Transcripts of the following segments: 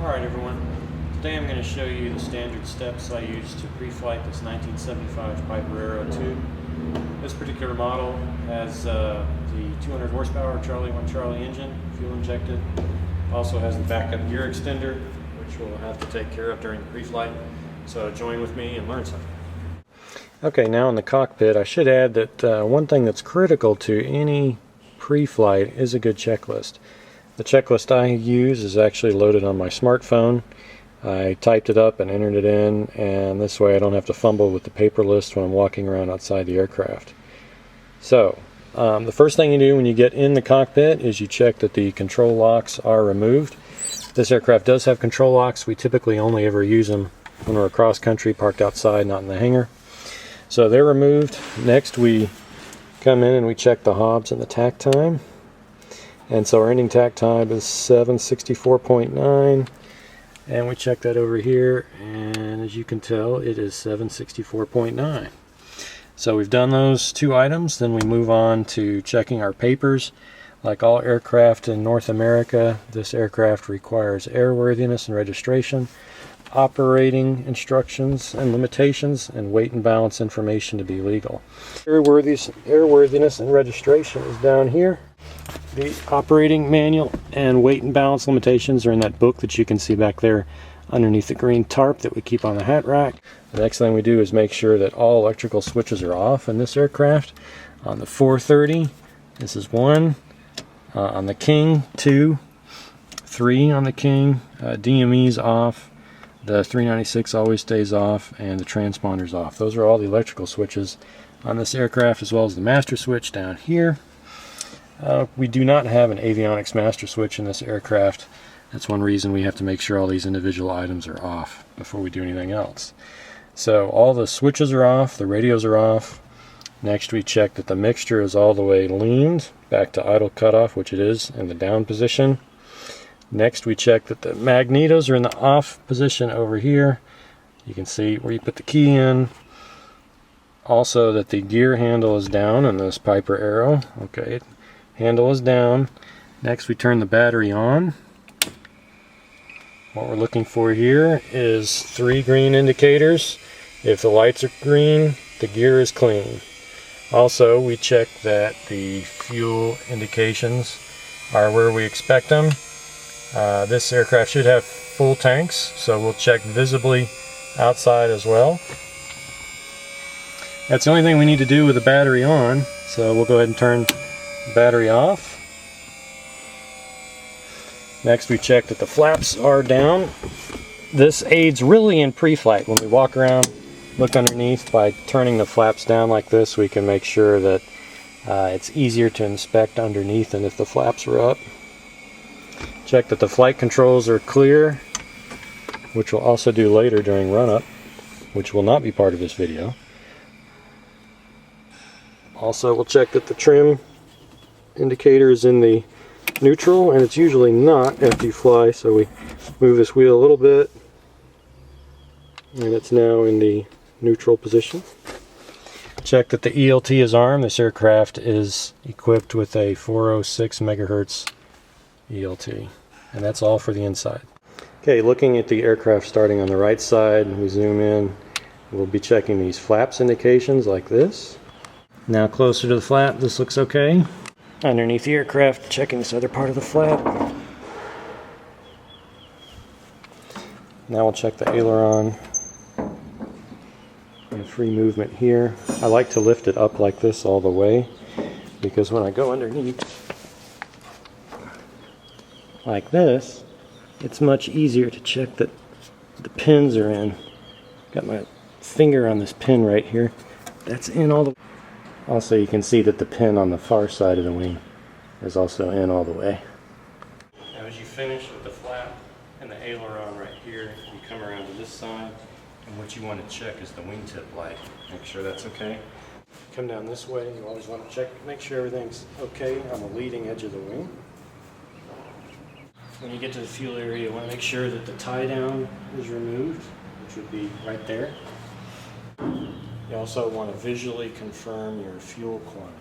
Alright everyone, today I'm going to show you the standard steps I use to pre-flight this 1975 Piper Arrow 2. This particular model has the 200 horsepower Charlie 1 Charlie engine, fuel injected. Also has the backup gear extender, which we'll have to take care of during the pre-flight. So join with me and learn something. Okay, now in the cockpit, I should add that one thing that's critical to any pre-flight is a good checklist. The checklist I use is actually loaded on my smartphone. I typed it up and entered it in, and this way I don't have to fumble with the paper list when I'm walking around outside the aircraft. So, the first thing you do when you get in the cockpit is you check that the control locks are removed. This aircraft does have control locks. We typically only ever use them when we're across country, parked outside, not in the hangar. So they're removed. Next we come in and we check the hobs and the tach time. And so our ending tach time is 764.9, and we check that over here, and as you can tell it is 764.9. So we've done those two items. Then we move on to checking our papers. Like all aircraft in North America, this aircraft requires airworthiness and registration, operating instructions and limitations, and weight and balance information to be legal. Airworthiness and registration is down here. The operating manual and weight and balance limitations are in that book that you can see back there underneath the green tarp that we keep on the hat rack. The next thing we do is make sure that all electrical switches are off in this aircraft. On the 430, this is 1. On the King, 2. 3 on the King. DME's off. The 396 always stays off, and the transponder's off. Those are all the electrical switches on this aircraft, as well as the master switch down here. We do not have an avionics master switch in this aircraft. That's one reason we have to make sure all these individual items are off before we do anything else. So all the switches are off, the radios are off. Next we check that the mixture is all the way leaned back to idle cutoff, which it is in the down position. Next we check that the magnetos are in the off position over here. You can see where you put the key in. Also that the gear handle is down on this Piper Arrow. Okay, handle is down. Next we turn the battery on. What we're looking for here is 3 green indicators. If the lights are green, the gear is clean. Also we check that the fuel indications are where we expect them. This aircraft should have full tanks, so we'll check visibly outside as well. That's the only thing we need to do with the battery on, so we'll go ahead and turn the battery off. Next we check that the flaps are down. This aids really in pre-flight. When we walk around, look underneath, by turning the flaps down like this, we can make sure that it's easier to inspect underneath than if the flaps were up. Check that the flight controls are clear, which we'll also do later during run-up, which will not be part of this video. Also, we'll check that the trim indicator is in the neutral, and it's usually not after you fly, so we move this wheel a little bit, and it's now in the neutral position. Check that the ELT is armed. This aircraft is equipped with a 406 megahertz ELT, and that's all for the inside. Okay, looking at the aircraft starting on the right side, we zoom in, we'll be checking these flaps indications like this. Now closer to the flap, this looks okay. Underneath the aircraft, checking this other part of the flap. Now we'll check the aileron. And free movement here. I like to lift it up like this all the way, because when I go underneath like this, it's much easier to check that the pins are in. Got my finger on this pin right here. That's in all the way. Also, you can see that the pin on the far side of the wing is also in all the way. Now as you finish with the flap and the aileron right here, you come around to this side, and what you want to check is the wingtip light. Make sure that's okay. Come down this way, you always want to check, make sure everything's okay on the leading edge of the wing. When you get to the fuel area, you want to make sure that the tie down is removed, which would be right there. You also want to visually confirm your fuel quantity.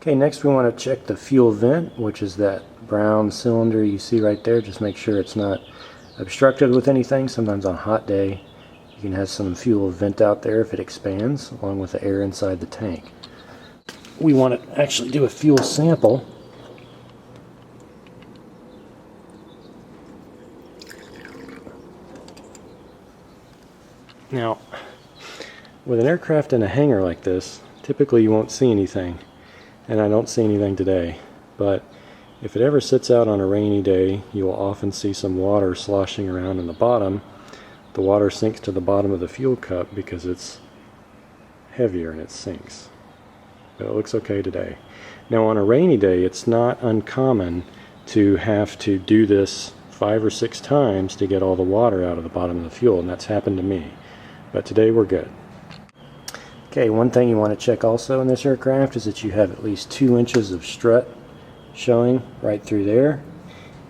Okay, next we want to check the fuel vent, which is that brown cylinder you see right there. Just make sure it's not obstructed with anything. Sometimes on a hot day you can have some fuel vent out there if it expands, along with the air inside the tank. We want to actually do a fuel sample. Now, with an aircraft in a hangar like this, typically you won't see anything, and I don't see anything today, but if it ever sits out on a rainy day, you will often see some water sloshing around in the bottom. The water sinks to the bottom of the fuel cup because it's heavier and it sinks. But it looks okay today. Now on a rainy day, it's not uncommon to have to do this 5 or 6 times to get all the water out of the bottom of the fuel, and that's happened to me. But today we're good. Okay, one thing you want to check also in this aircraft is that you have at least 2 inches of strut showing right through there.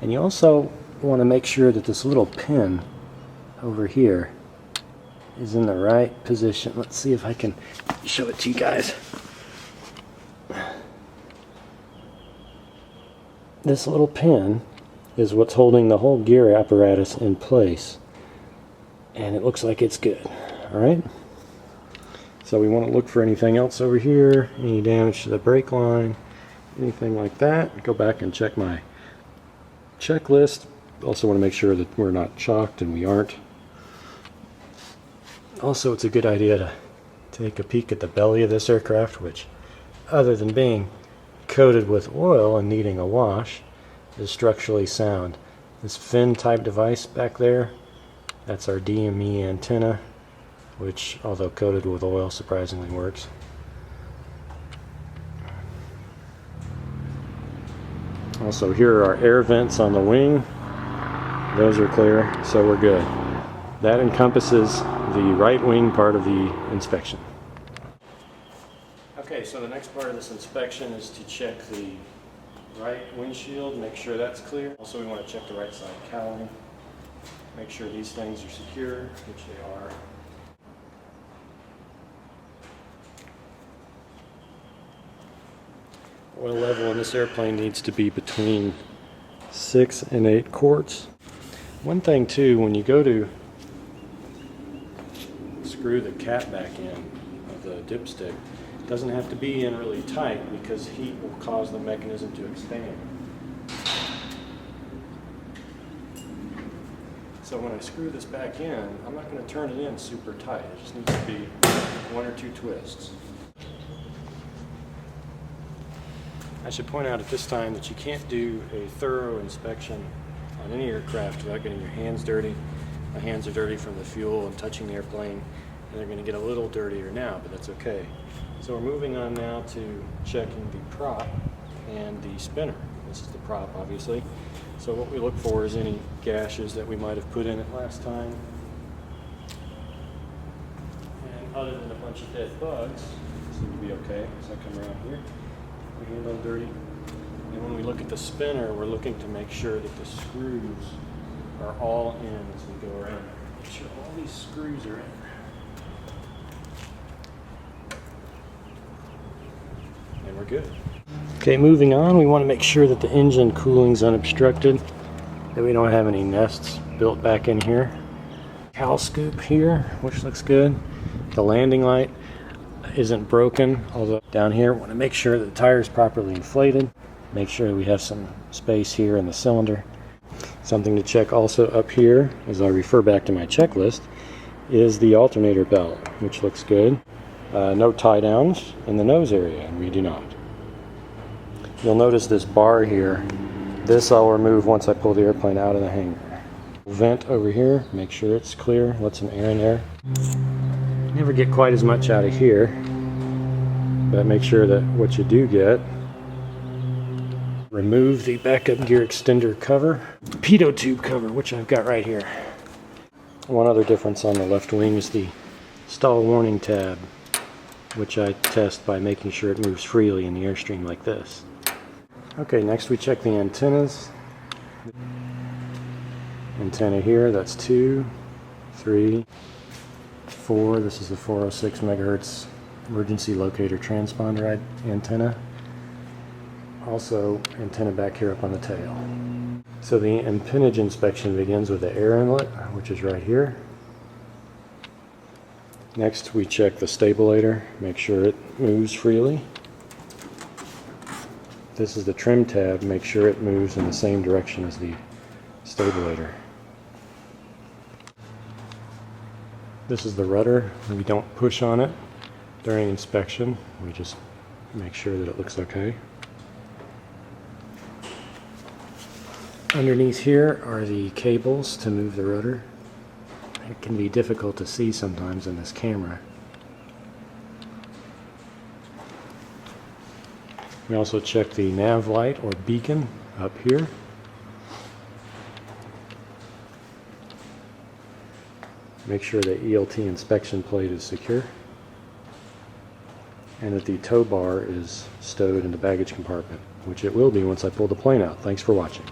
And you also want to make sure that this little pin over here is in the right position. Let's see if I can show it to you guys. This little pin is what's holding the whole gear apparatus in place. And it looks like it's good. Alright? So we want to look for anything else over here, any damage to the brake line, anything like that. Go back and check my checklist. Also want to make sure that we're not shocked, and we aren't. Also, it's a good idea to take a peek at the belly of this aircraft, which, other than being coated with oil and needing a wash, is structurally sound. This fin type device back there, that's our DME antenna, which, although coated with oil, surprisingly works. Also, here are our air vents on the wing. Those are clear, so we're good. That encompasses the right wing part of the inspection. Okay, so the next part of this inspection is to check the right windshield, make sure that's clear. Also, we want to check the right side cowling, make sure these things are secure, which they are. Oil level in this airplane needs to be between 6 and 8 quarts. One thing too, when you go to screw the cap back in of the dipstick, it doesn't have to be in really tight because heat will cause the mechanism to expand. So when I screw this back in, I'm not going to turn it in super tight. It just needs to be 1 or 2 twists. I should point out at this time that you can't do a thorough inspection on any aircraft without getting your hands dirty. My hands are dirty from the fuel and touching the airplane, and they're going to get a little dirtier now, but that's okay. So we're moving on now to checking the prop and the spinner. This is the prop, obviously. So what we look for is any gashes that we might have put in it last time. And other than a bunch of dead bugs, this seems to be okay. So I come around here. We get a little dirty. And when we look at the spinner, we're looking to make sure that the screws are all in as we go around. Make sure all these screws are in. And we're good. Okay, moving on, we want to make sure that the engine cooling is unobstructed, that we don't have any nests built back in here. Cowl scoop here, which looks good. The landing light isn't broken, although down here we want to make sure that the tire is properly inflated. Make sure we have some space here in the cylinder. Something to check also up here, as I refer back to my checklist, is the alternator belt, which looks good. No tie downs in the nose area, and we do not. You'll notice this bar here. This I'll remove once I pull the airplane out of the hangar. Vent over here, make sure it's clear, let some air in there. Never get quite as much out of here, but make sure that what you do get. Remove the backup gear extender cover, pitot tube cover, which I've got right here. One other difference on the left wing is the stall warning tab, which I test by making sure it moves freely in the airstream like this. Okay, next we check the antennas. Antenna here, that's 2, 3, 4. This is the 406 megahertz emergency locator transponder antenna. Also antenna back here up on the tail. So the empennage inspection begins with the air inlet, which is right here. Next we check the stabilator, make sure it moves freely. This is the trim tab, make sure it moves in the same direction as the stabilator. This is the rudder. We don't push on it during inspection, we just make sure that it looks okay. Underneath here are the cables to move the rudder. It can be difficult to see sometimes in this camera. We also check the nav light or beacon up here. Make sure the ELT inspection plate is secure and that the tow bar is stowed in the baggage compartment, which it will be once I pull the plane out. Thanks for watching.